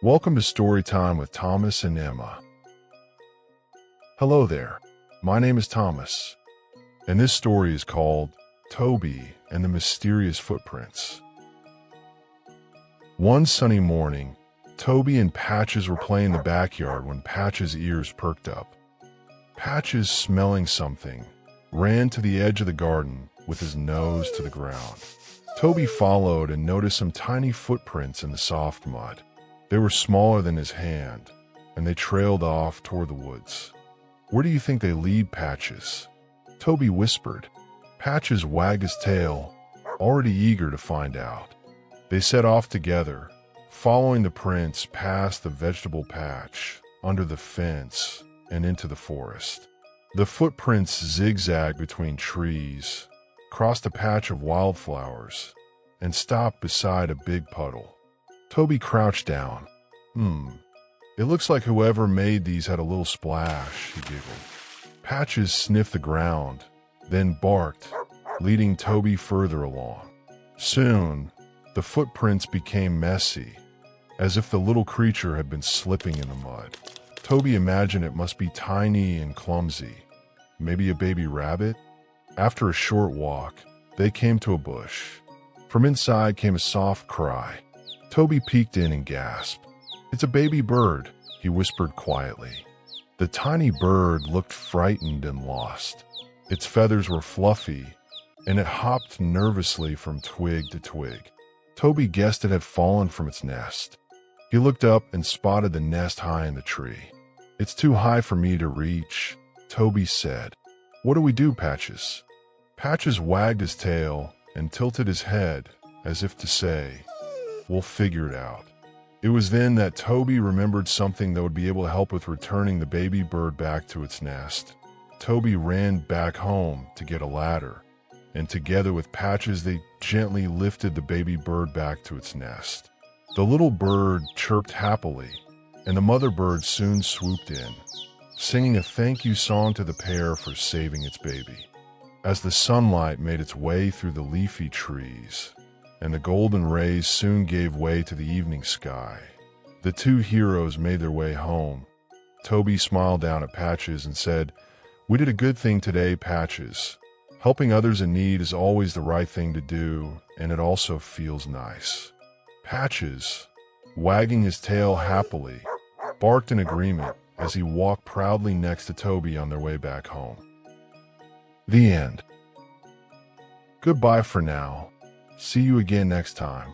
Welcome to Storytime with Thomas and Emma. Hello there, my name is Thomas, and this story is called Toby and the Mysterious Footprints. One sunny morning, Toby and Patches were playing in the backyard when Patches' ears perked up. Patches, smelling something, ran to the edge of the garden with his nose to the ground. Toby followed and noticed some tiny footprints in the soft mud. They were smaller than his hand, and they trailed off toward the woods. "Where do you think they lead, Patches?" Toby whispered. Patches wagged his tail, already eager to find out. They set off together, following the prints past the vegetable patch, under the fence, and into the forest. The footprints zigzagged between trees, crossed a patch of wildflowers, and stopped beside a big puddle. Toby crouched down. It looks like whoever made these had a little splash, he giggled. Patches sniffed the ground, then barked, leading Toby further along. Soon, the footprints became messy, as if the little creature had been slipping in the mud. Toby imagined it must be tiny and clumsy, maybe a baby rabbit. After a short walk, they came to a bush. From inside came a soft cry. Toby peeked in and gasped. "It's a baby bird," he whispered quietly. The tiny bird looked frightened and lost. Its feathers were fluffy, and it hopped nervously from twig to twig. Toby guessed it had fallen from its nest. He looked up and spotted the nest high in the tree. "It's too high for me to reach," Toby said. "What do we do, Patches?" Patches wagged his tail and tilted his head as if to say, "We'll figure it out." It was then that Toby remembered something that would be able to help with returning the baby bird back to its nest. Toby ran back home to get a ladder, and together with Patches they gently lifted the baby bird back to its nest. The little bird chirped happily, and the mother bird soon swooped in, singing a thank you song to the pair for saving its baby. As the sunlight made its way through the leafy trees, and the golden rays soon gave way to the evening sky, the two heroes made their way home. Toby smiled down at Patches and said, "We did a good thing today, Patches. Helping others in need is always the right thing to do, and it also feels nice." Patches, wagging his tail happily, barked in agreement as he walked proudly next to Toby on their way back home. The end. Goodbye for now. See you again next time.